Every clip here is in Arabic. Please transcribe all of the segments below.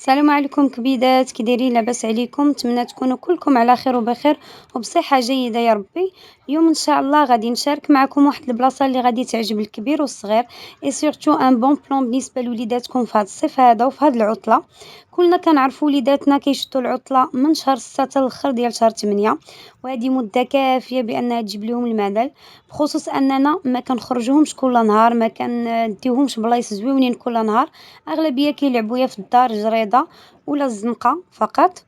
السلام عليكم كبيدات، كي دايرين؟ لاباس عليكم؟ نتمنى تكونوا كلكم على خير وبخير وبصحة جيدة يا ربي. اليوم ان شاء الله غادي نشارك معكم واحد البلاصة اللي غادي تعجب الكبير والصغير، اي سورتو ان بون بلان بالنسبة لوليداتكم في هذا الصيف هذا وفي هذه العطلة. كلنا كنعرفوا وليداتنا كيشدوا العطلة من شهر 6 حتى الاخر ديال شهر 8، وهذه مدة كافية بانها تجيب لهم الملل، بخصوص اننا ما كنخرجوهمش كل نهار، ما كنديوهمش بلايص زويونين كل نهار. أغلبية كيلعبوا يا في الدار جريضة ولا الزنقة فقط.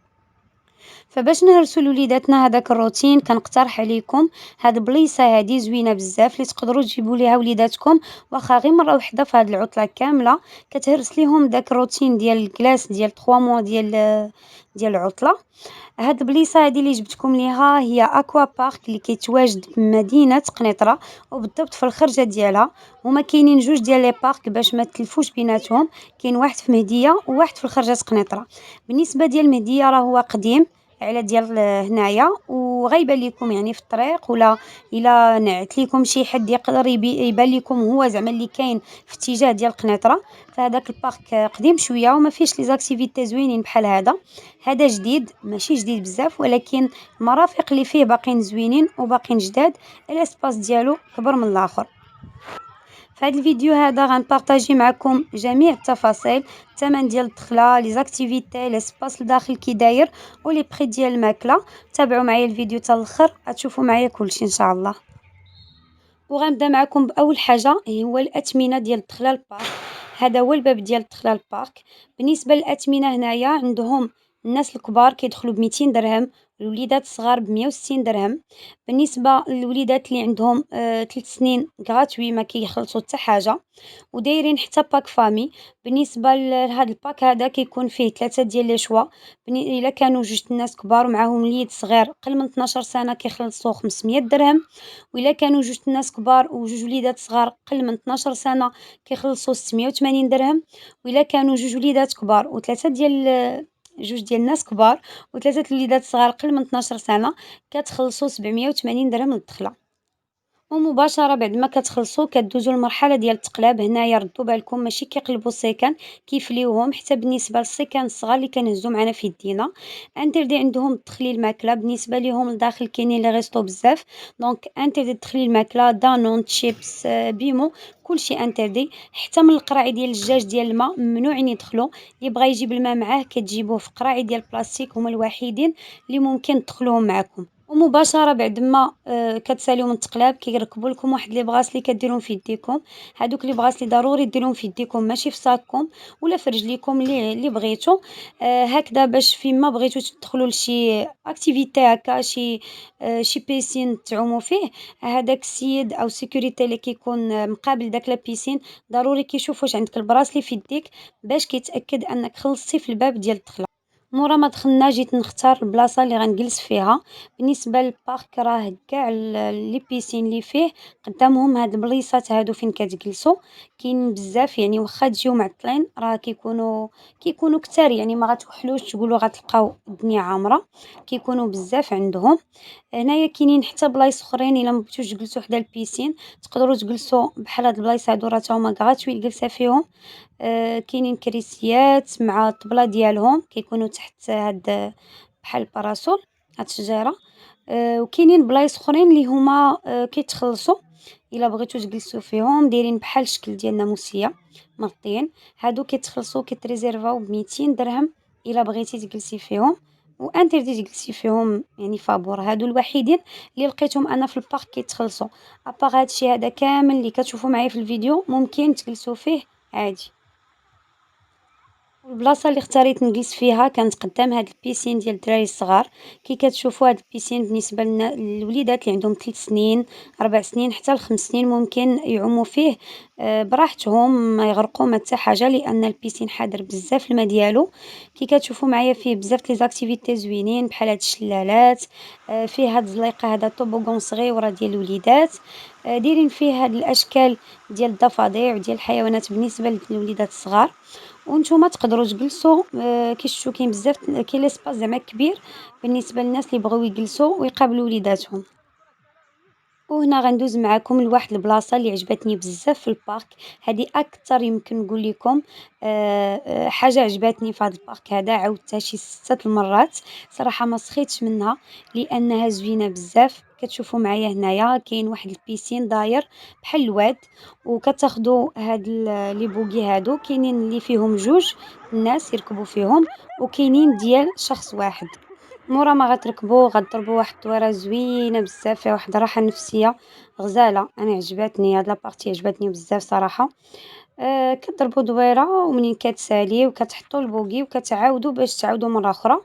فباش نهرسوا لوليداتنا هذاك الروتين كنقترح عليكم هاد البليصه هادي زوينه بزاف اللي تقدروا تجيبوا ليها وليداتكم، واخا غير مره واحده في هاد العطله كامله كتهرس ليهم داك الروتين ديال الكلاس ديال 3 موا ديال العطله. هاد البليصه هادي اللي جبتكم ليها هي اكوا بارك اللي كيتواجد في مدينه قنيطره، وبالضبط في الخرجه ديالها. هما كاينين جوج ديال لي بارك باش ما تلفوش بيناتهم، كاين واحد في مهديه وواحد في الخرجه قنيطره. بالنسبه ديال مهديه راه هو قديم على ديال هنايا وغيبان لكم يعني في الطريق، ولا الا نعت لكم شي حد يقدر يبان لكم هو زعما اللي كاين في اتجاه ديال قنيطره. فهذاك البارك قديم شويه وما فيش لي زاكتيفيتي زوينين بحال هذا جديد ماشي جديد بزاف، ولكن المرافق اللي فيه باقيين زوينين وباقيين جداد. الاسباس ديالو كبر من الاخر. في هذا الفيديو هذا غنبارطاجي معكم جميع التفاصيل: الثمن ديال الدخله، لي زاكتيفيتي، لاسباس لداخل كي داير، ولي بري ديال الماكله. تابعوا معايا الفيديو حتى الاخر غتشوفوا معايا كلشي ان شاء الله. وغنبدا معكم باول حاجه هو الاثمنه ديال الدخله للبارك. هذا هو الباب ديال الدخله للبارك. بالنسبه للاثمنه هنايا عندهم الناس الكبار كيدخلوا ب 200 درهم، الوليدات الصغار ب 160 درهم. بالنسبه للوليدات اللي عندهم 3 سنين غراتوي ما كيخلصوا حتى حاجه، ودايرين حتى باك فامي. بالنسبه لهذا الباك هذا كيكون فيه ثلاثه ديال لي شوا. الا كانوا جوج الناس كبار ومعاهم وليد صغير قل من 12 سنه كيخلصوا 500 درهم، وإلا كانوا جوج الناس كبار وجوج وليدات صغار قل من 12 سنة كيخلصوا 680 درهم، وإلا كانوا جوج وليدات كبار وثلاثة ديال جوج ديال الناس كبار وثلاثة الوليدات صغار قل من 12 سنة كتخلصوا 780 درهم للدخلة. ومباشرة بعد ما كتخلصوا كدوزوا المرحلة ديال التقلاب. هنايا ردوا بالكم ماشي كيقلبوا السيكان، كيفليوهم. حتى بالنسبة للسيكان الصغار اللي كنهزو معنا في يدينا انتردي عندهم تدخلي الماكلة. بالنسبة ليهم لداخل كاينين لي ريستو بزاف، دونك انتردي تدخلي الماكلة، دانون، تشيبس، بيمو، كلشي انتردي. حتى من القراعي ديال الجاج ديال الماء ممنوعين يدخلوا. اللي بغى يجيب الماء معاه كتجيبوه في قراعي ديال البلاستيك، هما الوحيدين اللي ممكن تدخلوهم معكم. ومباشرة بعد ما كتساليو من التقلاب كيركبوا لكم واحد لي بغاسلي كديرهم في يديكم. هادوك لي بغاسلي ضروري ديروهم في يديكم ماشي في صاككم ولا في رجليكم اللي بغيتو. هكذا باش فيما بغيتو تدخلوا لشي اكتيفيتي هكا شي بيسين تعوموا فيه، هذاك السيد او سيكوريتي اللي كيكون مقابل داك لا بيسين ضروري كيشوف واش عندك البراسلي في يديك باش كيتاكد انك خلصتي في الباب ديال الدخله. مورا ما دخلنا جيت نختار البلاصه اللي غنجلس فيها. بالنسبه للبارك راه كاع لي بيسين اللي فيه قدامهم هاد البليصات هادو فين كتجلسوا كاين بزاف، يعني واخا تجيو معطلين راه كيكونوا كتار، يعني ما غتوحلوش تقولوا غتلقاو الدنيا عامره، كيكونوا بزاف عندهم. هنايا كاينين حتى بلايص اخرين الا ما بغيتوش تجلسوا حدا البيسين تقدروا تجلسوا بحال هاد البلايص هادو راه تا هما غراتوي الجلسه فيهم. كاينين كريسيات مع الطبلة ديالهم كيكونوا تحت هاد بحال الباراسول، هاد الشجيرة. وكاينين بلايص اخرين اللي هما كيتخلصوا الا بغيتو تجلسوا فيهم، دايرين بحال الشكل ديال الناموسيه مغطيين. هادو كيتخلصوا كيتريزيرفاو ب 200 درهم الا بغيتي تجلسي فيهم، وانتردي تجلسي فيهم يعني فابور. هادو الوحيدين اللي لقيتهم انا في البارك كيتخلصوا. ابار هادشي هذا كامل اللي كتشوفوا معايا في الفيديو ممكن تجلسوا فيه عادي. البلاصة اللي اختاريت نجلس فيها كانت قدام هاد البيسين ديال الدراري الصغار. كي كتشوفوا هاد البيسين بالنسبة للوليدات اللي عندهم 3 سنين 4 سنين حتى ل5 سنين ممكن يعوموا فيه براحتهم، ما يغرقوا ما حتى حاجة، لأن البيسين حاضر بزاف الماء ديالو. كي كتشوفوا معايا فيه بزاف لي زاكتيفيتي زوينين بحال هاد الشلالات. فيه هاد الزليقة هذا طوبوغون صغيورة ديال الوليدات. دايرين فيه هاد الأشكال ديال الضفادع وديال الحيوانات بالنسبة للوليدات الصغار. وانتوما تقدروا تجلسوا كيشوفوا كاين بزاف كاين ليسباس زعما كبير بالنسبه للناس اللي بغاو يجلسوا ويقابلوا وليداتهم. وهنا غندوز معاكم لواحد البلاصة اللي عجبتني بزاف في البارك. هادي أكتر يمكن نقول لكم حاجة عجبتني في هذا البارك هذا، عاودتها شي 6 المرات، صراحة ما سخيتش منها لأنها زوينة بزاف. كتشوفوا معايا هنايا كاين واحد البيسين داير بحال الواد، وكتاخدوا هاد لي بوغي هادو، كاينين اللي فيهم جوج الناس يركبوا فيهم، وكاينين ديال شخص واحد. مورا ما غتركبوا غضربوا واحد الدويرة زوينة بزاف، فيها واحد الراحة نفسية غزالة. أنا عجبتني هاد لابارتي، عجبتني بزاف صراحة. كضربوا دويرة ومنين كتسالي وكتحطوا البوغي وكتعاودوا باش تعاودوا مرة أخرى،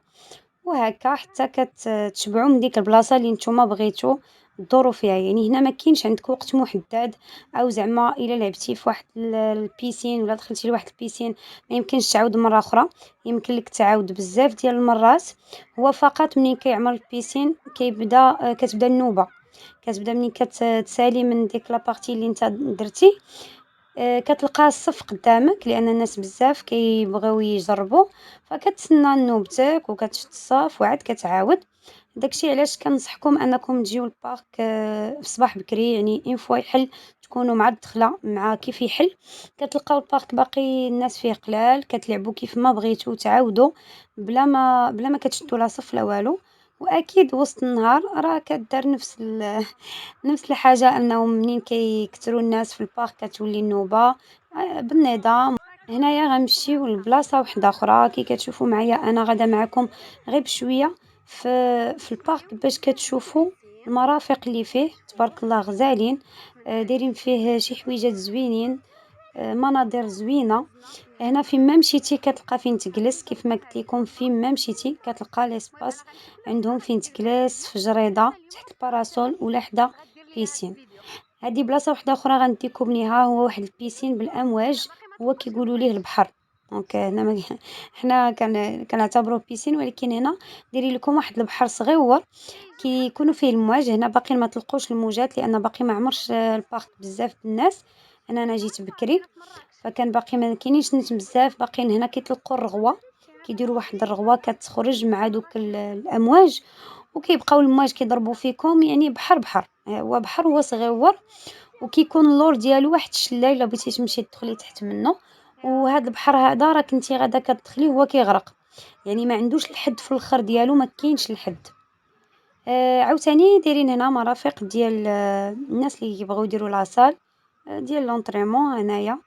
وهاكا حتى تشبعوا من ديك البلاصة اللي نتوما بغيتو دوروا فيها. يعني هنا ما كاينش عندك وقت محدد، أو زعما إلا لعبتي في واحد البيسين ولا دخلتي لواحد البيسين ما يمكنش تعاود مرة أخرى، يمكن لك تعاود بزاف ديال المرات. هو فقط منين كيعمر البيسين كيبدا كتبدا النوبة، كتبدا منين تسالي من ديك لابارتي اللي نتا درتي. كتلقى الصف قدامك لأن الناس بزاف كيبغيو يجربوا، فكتسنى نوبتك وكتشد الصف وعاد كتعاود. داكشي علاش كنصحكم أنكم تجيو للبارك في الصباح بكري، يعني اون فوا يحل تكونوا مع الدخلة مع كيف يحل، كتلقاو البارك باقي الناس فيه قلال، كتلعبوا كيف ما بغيتو تعاودوا بلا ما كتشدوا لا صف لا والو. وأكيد وسط النهار راه كدار نفس نفس الحاجة، أنه منين كيكتروا الناس في البارك كتولي النوبة بالنظام. هنايا غنمشيو لبلاصة وحدة كي كتشوفوا معايا أنا غادا معاكم غير بشوية في البارك باش كتشوفوا المرافق اللي فيه تبارك الله غزالين. دايرين فيه شي حويجات زوينين، مناظر زوينة. هنا فين ما مشيتي كتلقى فين تجلس، كيف ما قلت لكم فين ما مشيتي كتلقى ليسباس عندهم فين تجلس في جريدة تحت الباراسول ولا حدا بيسين. هادي بلاصة وحدة أخرى غنديكم ليها، هو واحد البيسين بالأمواج، هو كيقولوا ليه البحر. دونك هنا ما حنا كنعتبروه بيسين، ولكن هنا دايرين لكم واحد البحر صغيور كيكونوا فيه المواج. هنا باقي ما تلقوش الموجات لأن باقي ما عمرش البارك بزاف بالناس. أنا جيت بكري فكان باقي ما كاينينش ناس بزاف باقيين هنا، كيطلقوا الرغوة، كيديروا واحد الرغوة كتخرج مع دوك الأمواج، وكيبقاو المواج كيضربوا فيكم. يعني بحر هو بحر، هو صغيور، وكيكون اللور ديالو واحد الشلال إلا بغيتي تمشي تدخلي تحت منه. وهاد البحر هذا راه كنتي غادا كتدخليه هو كيغرق، يعني ما عندوش الحد في الاخر ديالو، ما كاينش الحد. عاوتاني دايرين هنا مرافق ديال الناس اللي يبغيو يديروا لاصال ديال لونطريمون. هنايا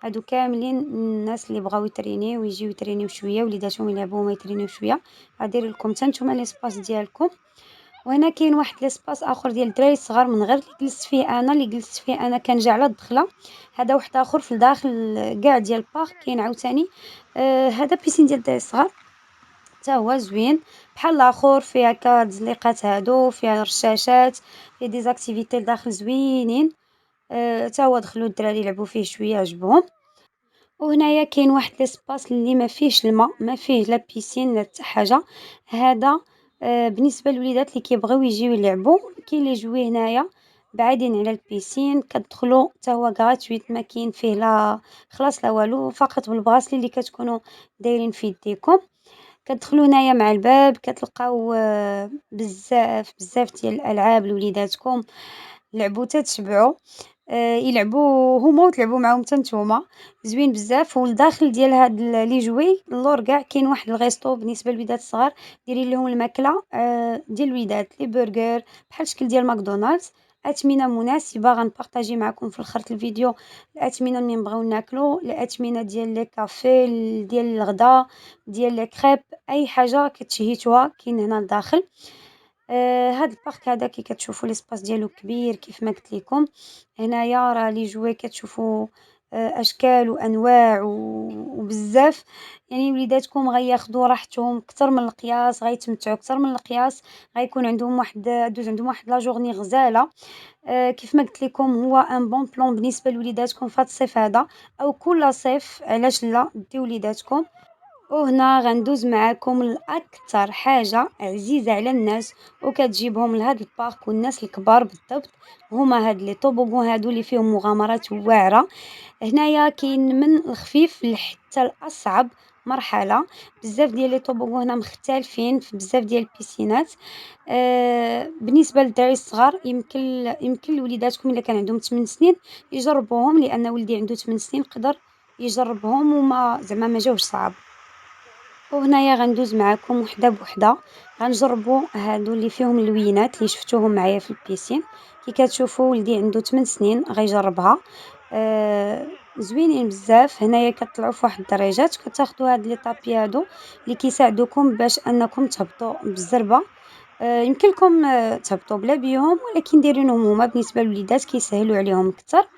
هادو كاملين الناس اللي بغاو يترينيو ويجيو يترينيو شويه، وليداتهم يلعبوا وهما يترينيو شويه. غادير لكم حتى نتوما ليسباس ديالكم. وهنا كاين واحد ليسباس اخر ديال الدراري الصغار من غير اللي جلست فيه انا كان جا على الدخله. هذا واحد اخر في الداخل كاع ديال البارك كاين عاوتاني. هذا بيسين ديال الدراري الصغار حتى هو زوين بحال الاخر، فيه هكا التزليقات هادو، فيه رشاشات، فيه ديزاكتيفيتي لداخل زوينين. حتى هو دخلوا الدراري يلعبوا فيه شويه عجبهم. وهنايا كاين واحد ليسباس اللي ما فيهش الماء، ما فيه لا بيسين لا حتى حاجه. هذا بالنسبه للوليدات اللي كيبغيو يجيو يلعبوا، كاين لي جوي هنايا بعيدين على البيسين، كتدخلوا حتى هو غراتويت، ما كاين فيه لا خلاص لا والو، فقط بالبغاسلي اللي كتكونوا دايرين في يديكم. كتدخلوا هنايا مع الباب كتلقاو بزاف ديال الالعاب لوليداتكم، لعبوا حتى تشبعوا. يلعبوا هما وتلعبوا معاهم حتى نتوما، زوين بزاف. والداخل ديال هاد لي جوي اللور كاع كاين واحد الغيستو بالنسبه للوليدات الصغار، دايرين لهم الماكله ديال الوليدات لي برجر بحال الشكل ديال ماكدونالدز. اثمنه مناسبه غنبارطاجي معكم في الاخر الفيديو الاثمنه اللي نبغيو ناكلو، الاثمنه ديال لي كافي ديال الغدا ديال لي كريب، اي حاجه كتشهيتوها كاين هنا لداخل. هاد البارك هذا كي كتشوفوا ليسباس ديالو كبير كيف ما قلت لكم. هنايا راه لي جوي كتشوفوا اشكال وانواع وبزاف. يعني وليداتكم غياخدوا راحتهم اكثر من القياس، غيتمتعوا اكثر من القياس، غيكون عندهم دوز عندهم واحد لا جورني غزاله. كيف ما قلت لكم هو ان بون بلان بالنسبه لوليداتكم في هذا الصيف هذا، او كل صيف علاش لا ديو وليداتكم. وهنا غندوز معاكم لأكثر حاجة عزيزة على الناس وكتجيبهم لهاد البارك والناس الكبار بالضبط، هما هاد لي طوبوغون هادو اللي فيهم مغامرات واعرة. هنايا كاين من الخفيف لحتى الأصعب مرحلة. بزاف ديال لي طوبوغون هنا مختلفين في بزاف ديال البيسينات. بالنسبة للدراري الصغار يمكن لوليداتكم إلا كان عندهم 8 سنين يجربوهم، لأن ولدي عنده 8 سنين قدر يجربهم وما زعما ما جاوش صعاب. وهنايا غندوز معاكم وحدة بوحدة، غنجربوا هادو اللي فيهم اللوينات اللي شفتوهم معايا في البيسين. كي كتشوفوا ولدي عنده 8 سنين غيجربها. زوينين بزاف. هنايا كطلعوا في واحد الدرجات كتاخدوا هاد لي طابي هادو اللي كيساعدوكم باش انكم تهبطوا بالزربة. يمكن لكم تهبطوا بلا بيهم، ولكن دايرينهم هما بالنسبة للوليدات كيسهلوا عليهم كتر.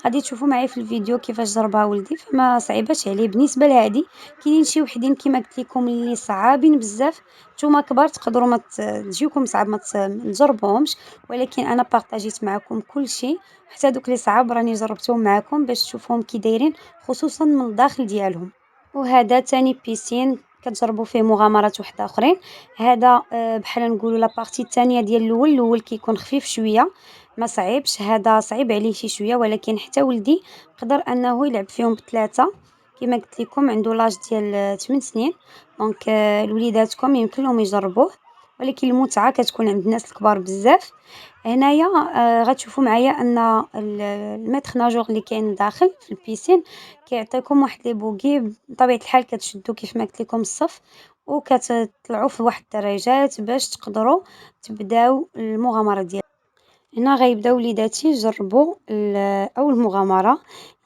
غادي تشوفوا معايا في الفيديو كيفاش جربها ولدي، فما صعيباش عليه بالنسبة لهادي. كاينين شي وحدين كيما قلت لكم اللي صعابين بزاف، نتوما كبار تقدروا ما تجيوكم صعاب ما تجربوهمش، ولكن انا بارطاجيت معكم كل شيء، حتى دوك اللي صعاب راني جربتهم معكم باش تشوفوهم كي دايرين، خصوصا من الداخل ديالهم. وهذا تاني بيسين كتجربوا فيه مغامرات وحده اخرين. هذا بحال نقولوا لابارتي الثانيه ديال الاول كيكون خفيف شويه، ما صعيبش. هذا صعيب عليه شي شويه، ولكن حتى ولدي قدر انه يلعب فيهم بثلاثه. كما قلت لكم عنده لاج ديال 8 سنين. دونك الوليداتكم يمكن لهم يجربوه، ولكن المتعه كتكون عند الناس الكبار بزاف. هنايا غتشوفوا معايا ان الميتر ناجور اللي كاين داخل في البيسين كيعطيكم واحد لي بوكي. بطبيعة الحال كتشدو كيف ما قلت لكم الصف، وكتطلعوا في واحد الدرجات باش تقدروا تبداو المغامرة ديال. هنا غيبداو وليداتي يجربوا اول مغامرة.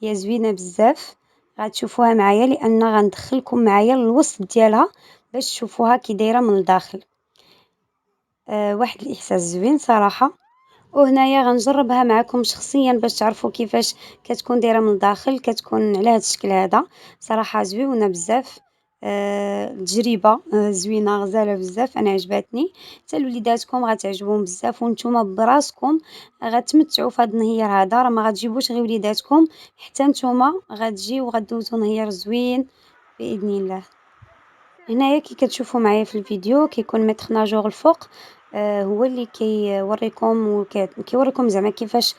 هي زوينة بزاف، غتشوفوها معايا لان غندخلكم معايا للوسط ديالها باش تشوفوها كي دايره من الداخل. واحد الاحساس زوين صراحة. وهنايا غنجربها معكم شخصيا باش تعرفوا كيفاش كتكون دايره من الداخل، كتكون على هذا الشكل هذا. صراحه زوينه بزاف. تجربه زوينه غزاله بزاف، انا عجبتني. حتى لوليداتكم غتعجبهم بزاف، وانتم براسكم غتمتعوا في هذا النهير هذا. راه ما غتجيبوش غير وليداتكم، حتى نتوما غتجيو وغدوزو نهير زوين باذن الله. هنايا كي كتشوفوا معايا في الفيديو كيكون ميتر ناجور الفوق. هو اللي كيوريكم كيوريكم زعما كيفاش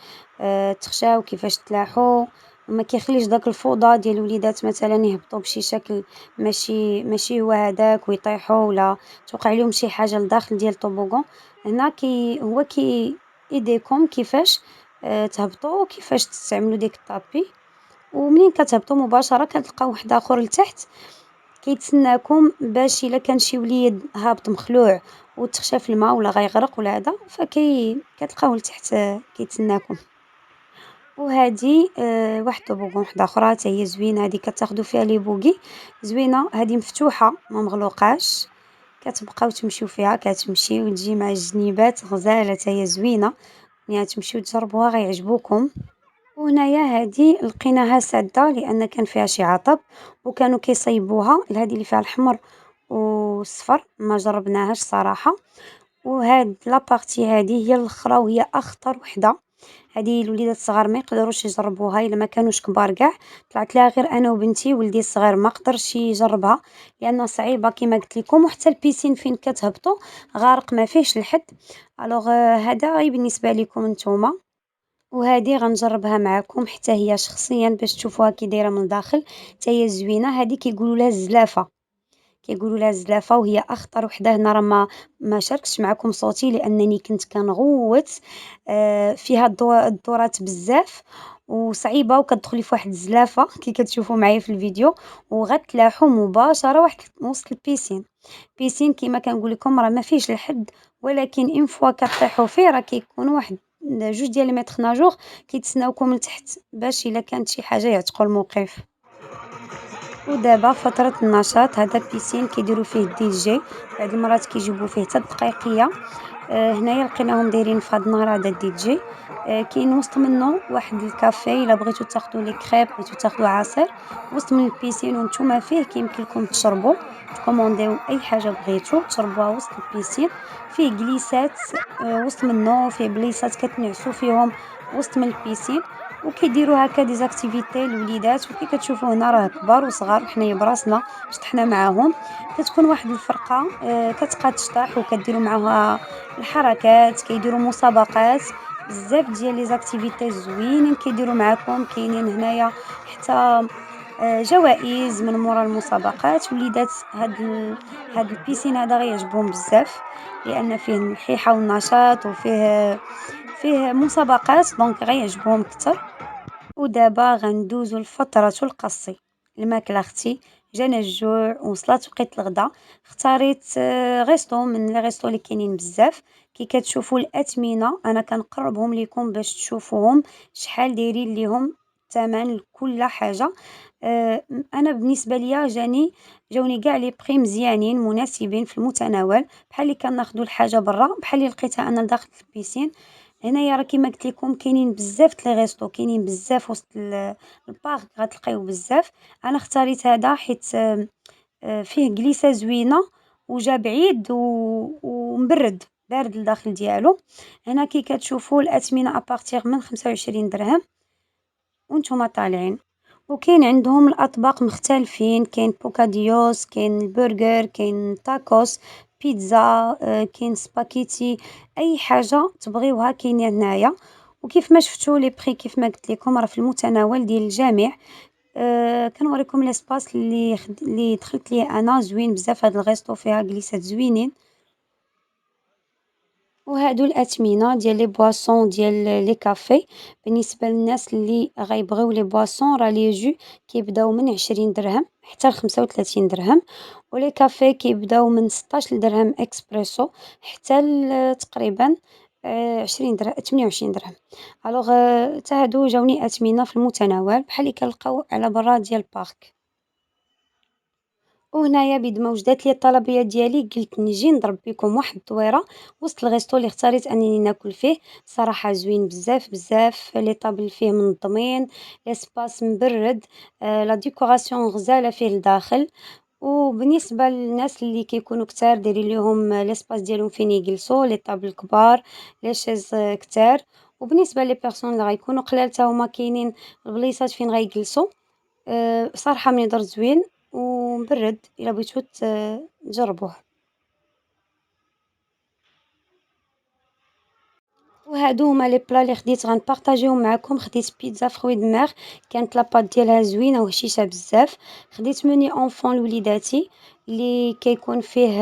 تخشاو كيفاش تلاحوا، وما كيخليش داك الفوضى ديال الوليدات مثلا يهبطوا بشي شكل ماشي هو هذاك ويطيحوا ولا توقع لهم شي حاجه لداخل ديال الطوبوغون. هنا هو يديكم كيفاش تهبطوا وكيفاش تستعملوا ديك الطابي. ومنين كتهبطوا مباشره كتلقاو واحد اخر لتحت كيتسناكم، باش الا كان شي وليد هابط مخلوع وتخشى في الماء ولا غيغرق ولا هذا كتلقاوه لتحت كيتسناكم. وهذه واحد الطوبوغون وحده اخرى حتى هي زوينه، هذه كتاخذوا فيها لي بوغي زوينه. هذه مفتوحه ما مغلوقاش، كتبقاو تمشيو فيها كتمشي وتجي مع الجنيبات غزاله حتى هي زوينه. يعني تمشيو تجربوها غيعجبوكم. وهنايا هادي لقيناها سادة لأن كان فيها شي عطب، وكانوا كيصيبوها لهادي اللي فيها الحمر والصفر ما جربناهاش صراحة. وهاد لابارتي هادي هي الاخرى وهي اخطر وحده. هادي الوليدات الصغار ما يقدروش يجربوها الا ما كانوش كبار كاع. طلعت لها غير انا وبنتي، ولدي الصغير ما قدرش يجربها لانها صعيبه كما قلت لكم، وحتى البيسين فين كتهبطوا غارق ما فيهش الحد. الوغ هذا غير بالنسبه لكم نتوما. وهذه غنجربها معكم حتى هي شخصيا باش تشوفوها كي دايره من الداخل. حتى هي زوينه. هذه كيقولوا لها الزلافه، كيقولوا لها الزلافه، وهي اخطر وحده. هنا راه ما شاركتش معكم صوتي لانني كنت كنغوت. فيها الدورات بزاف وصعيبه، وكتدخلي في واحد الزلافه كي كتشوفوا معايا في الفيديو، وغتلاحوا مباشره واحد وسط البيسين. بيسين كيما كنقول لكم راه ما فيهش الحد، ولكن ان فوا كطيحوا فيه راه كيكون واحد جوج ديال المتر ناجور كيتسناوكم لتحت باش الا كانت شي حاجه يعتقوا الموقف. ودابا فترة النشاط. هذا بيسين كيديروا فيه الدي جي، بعض المرات كيجيبوا فيه حتى الدقيقية. هنايا لقيناهم دايرين في هذا النهار هذا الدي جي. كاين وسط منه واحد الكافي الا بغيتو تاخدوا لي كريب بغيتو تاخدوا عصير وسط من البيسين، وانتم فيه كيمكن لكم تشربوا تكومونديو اي حاجه بغيتو تشربوها وسط البيسين. فيه جليسات وسط منه، فيه بليصات كتنعسوا فيهم وسط من البيسين. وكيديروا هكا ديزاكتيفيتي للوليدات، وكي كتشوفوا هنا راه كبار وصغار وحنايا براسنا شطحنا معاهم. كتكون واحد الفرقه كتبقى تشطح وكديروا معاها الحركات، كيديروا مسابقات. بزاف ديال لي زاكتيفيتي زوينين كيديروا معاكم. كاينين هنايا حتى جوائز من مورا المسابقات، وليدات هاد البيسين هذا غيعجبهم بزاف، لأن فيه الحيحة والنشاط فيه مسابقات دونك غيعجبهم كتر. ودابا غندوزو لفترة القصي. الماكلة اختي، جانا الجوع ووصلات وقيت الغدا. اختاريت غيسطو من لي غيسطو اللي كاينين بزاف. كي كتشوفوا الأثمنة أنا كنقربهم ليكم باش تشوفوهم شحال دايرين ليهم الثمن لكل حاجة. أنا بالنسبة ليا جاوني كاع لي بخي مزيانين مناسبين في المتناول، بحال اللي كناخدو الحاجة برا بحال اللي لقيتها أنا لداخل البيسين. هنايا راه كيما قلت لكم كاينين بزاف د لي غيسطو، كاينين بزاف وسط البارك غتلقايو بزاف. انا اختاريت هذا حيت فيه جليسة زوينة وجا بعيد ومبرد بارد الداخل ديالو. هنا كي كتشوفوا الأثمنة أبارتيغ من 25 درهم وانتم طالعين. وكاين عندهم الأطباق مختلفين، كاين بوكاديوس، كاين البرجر، كاين تاكوس، بيتزا، كاين سباكيتي، أي حاجة تبغيوها كاينة هنايا. وكيف ما شفتوا لي بخي كيف ما قلت لكم راه في المتناول ديال الجميع. كنوريكم ليسباس اللي دخلت ليه أنا زوين بزاف، هاد الغيسطو فيها جليسات زوينين. وهادو الأثمنة ديال لي بواسون ديال لي كافي. بالنسبة للناس اللي غيبغيو لي بواسون راه لي جو كيبداو من 20 درهم حتى ل35 درهم، ولي كافي كيبداو من 16 درهم إكسبريسو حتى تقريبا 20 درهم 28 درهم. ألوغ تا هادو جاوني أثمنة في المتناول بحال اللي كنلقاو على برا ديال البارك. وهنايا بيد ما وجدات لي الطلبية ديالي قلت نجي نضرب بكم واحد الطويرة وسط الغيسطو اللي اختاريت انني ناكل فيه. صراحة زوين بزاف بزاف، لي طابل فيه منظمين، لاسباس مبرد، لا ديكوراسيون غزالة فيه لداخل. وبالنسبة للناس اللي كيكونوا كتار دايرين ليهم لاسباس ديالهم فين يجلسوا، لي طابل كبار، لي شيز كتار. وبالنسبة لي بيرسون اللي غيكونوا قلال تا هما كاينين البليصات فين غيجلسوا. بصراحة منظر زوين ومبرد، إلا بغيتو تجربوه. وهادو هما لي بلا اللي خديت غنبارطاجيهم معاكم. خديت بيتزا فخوي دماغ، كانت لاباط ديالها زوينة وهشيشة بزاف. خديت موني اونفون لوليداتي اللي كيكون فيه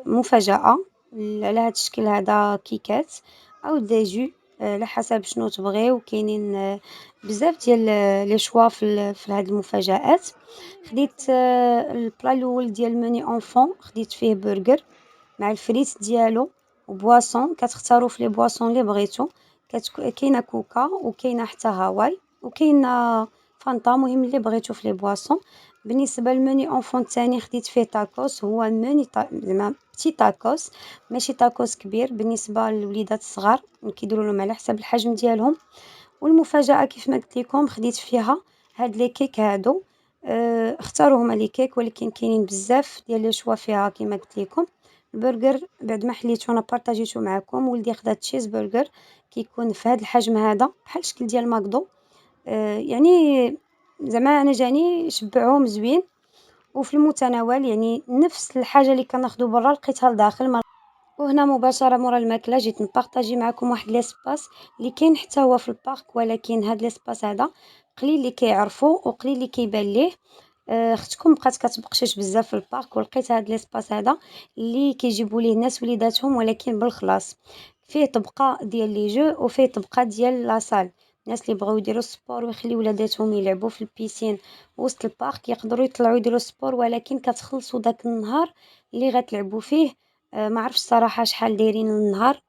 مفاجأة على هاد الشكل هذا، كيكات أو دي جو على حسب شنو تبغيو. كاينين بزاف ديال لي شوا في هاد المفاجآت. خديت البلا الأول ديال موني أونفون، خديت فيه برجر مع الفريت ديالو وبواسون. كتختاروا في لي بواسون اللي بغيتو. كاينه كوكا وكاينه حتى هاواي وكاينه فانتا، مهم اللي بغيتو في لي بواسون. بالنسبه للمني اونفون الثاني خديت فيه تاكوس، هو موني زعما بتي تاكوس ماشي تاكوس كبير بالنسبه للوليدات الصغار، كيديروا لهم على حسب الحجم ديالهم. والمفاجأة كيف ما قلت لكم خديت فيها هاد لي كيك هادو. اختاروا هما لي كيك ولكن كاينين بزاف ديال لي شوا فيها كيما قلت لكم. البرجر بعد ما حليته انا بارطاجيته معكم، ولدي خدا تشيز برجر كيكون في هاد الحجم هذا بحال الشكل ديال ماكدو. يعني زعما انا جاني شبعهم زوين وفي المتناول، يعني نفس الحاجه اللي كناخدو برا لقيتها لداخل. وهنا مباشرة مورا الماكلة جيت نبارطاجي معكم واحد ليسباس اللي كاين حتى هو في البارك، ولكن هاد ليسباس هذا قليل اللي كيعرفوه وقليل اللي كيبان ليه. اختكم بقات كتبقشش بزاف في البارك ولقيت هاد ليسباس هذا اللي كيجيبوا ليه الناس وليداتهم ولكن بالخلاص. فيه طبقة ديال لي جو وفيه طبقة ديال لاصال. الناس اللي بغاو يديروا السبور ويخليو ولاداتهم يلعبوا في البيسين وسط البارك يقدروا يطلعوا يديروا السبور، ولكن كتخلصوا داك النهار اللي غتلعبوا فيه. ما عرفتش الصراحة شحال دايرين النهار.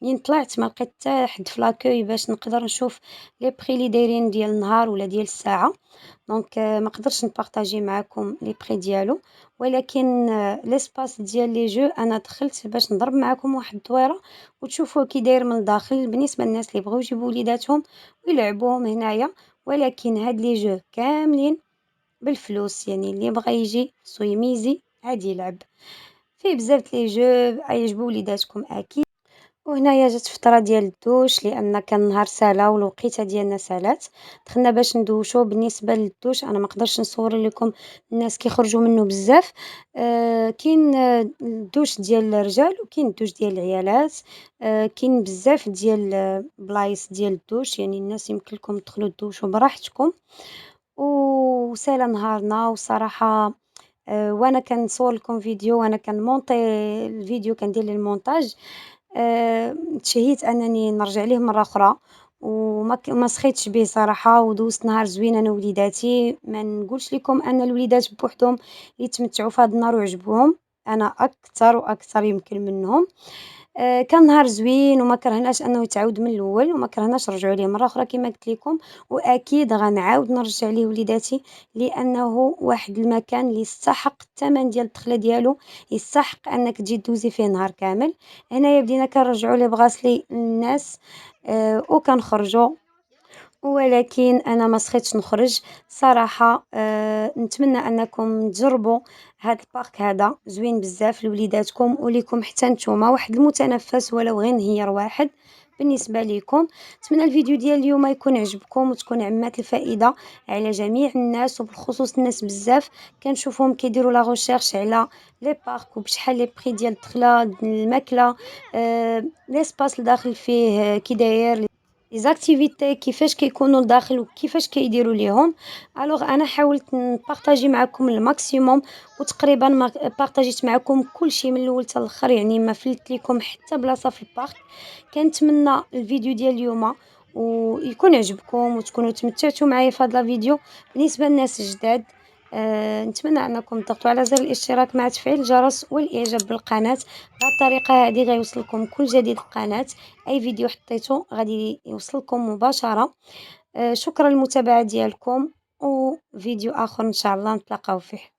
منين طلعت ما لقيت حتى حد في لاكوي باش نقدر نشوف لي بخي اللي دايرين ديال النهار ولا ديال الساعة. دونك ما قدرتش نبارطاجي معاكم لي بخي ديالو. ولكن ليسباس ديال لي جو انا دخلت باش نضرب معاكم واحد الدويره وتشوفوا كي داير من الداخل بالنسبه للناس اللي بغاو يجيبوا وليداتهم ويلعبوهم هنايا. ولكن هاد لي جو كاملين بالفلوس، يعني اللي بغى يجي خصو يميزي عادي يلعب فيه بزاف لي جو يعجبوا وليداتكم اكيد. وهنايا جات فترة ديال الدوش لأن كان نهار سالا والوقيتة ديالنا سالات. دخلنا باش ندوشو. بالنسبة للدوش أنا ما نقدرش نصور لكم الناس كيخرجوا منه بزاف. كاين الدوش ديال الرجال وكاين الدوش ديال العيالات. كاين بزاف ديال بلايص ديال الدوش، يعني الناس يمكن لكم تدخلوا تدوشوا براحتكم. وسالا نهارنا، وصراحة وأنا كنصور لكم فيديو وأنا كنمونطي الفيديو كندير ليه المونتاج، تشهيت أنني نرجع ليه مرة أخرى، ما سخيتش به صراحة، ودوزت نهار زوين أنا ووليداتي. ما نقولش لكم أن الوليدات بوحدهم يتمتعوا في هذا النهار ويعجبوهم، أنا أكتر وأكتر يمكن منهم. كان نهار زوين وما كرهناش أنه يتعاود من الأول، وما كرهناش نرجعوا ليه مرة أخرى كيما قلت لكم، وأكيد غنعاود نرجع ليه وليداتي، لأنه واحد المكان اللي يستحق الثمن ديال الدخلة ديالو، يستحق أنك تجي دوزي فيه نهار كامل. هنايا بدينا كنرجعوا لي بغاسلي للناس وكنخرجوا، ولكن أنا ما سخيتش نخرج صراحة. نتمنى أنكم تجربوا هاد البارك هذا زوين بزاف لوليداتكم وليكم حتى نتوما، واحد المتنفس ولو غير نهير واحد بالنسبة ليكم. نتمنى الفيديو ديال اليوم يكون عجبكم وتكون عمات الفائدة على جميع الناس، وبالخصوص الناس بزاف كنشوفهم كيديروا لا ريشيرش على لي بارك وبشحال لي بري ديال الدخلة الماكلة، ليسباس لداخل فيه كي داير، لي زاكتيفيتي كيفاش كيكونوا لداخل وكيفاش كيديروا ليهم. الوغ انا حاولت نبارطاجي معكم الماكسيموم، وتقريبا ما بارطاجيت معكم كلشي من الاول حتى الاخر، يعني ما فلت لكم حتى بلاصه في البارك. كنتمنى الفيديو ديال اليوم ويكون عجبكم وتكونوا تمتعتوا معايا في هذا الفيديو. بالنسبه للناس الجداد، نتمنى انكم تضغطوا على زر الاشتراك مع تفعيل الجرس والاعجاب بالقناه. بهذه الطريقه هذه غيوصلكم كل جديد القناه، اي فيديو حطيته غادي يوصلكم مباشره. شكرا للمتابعه ديالكم، وفيديو اخر ان شاء الله نتلاقاو فيه.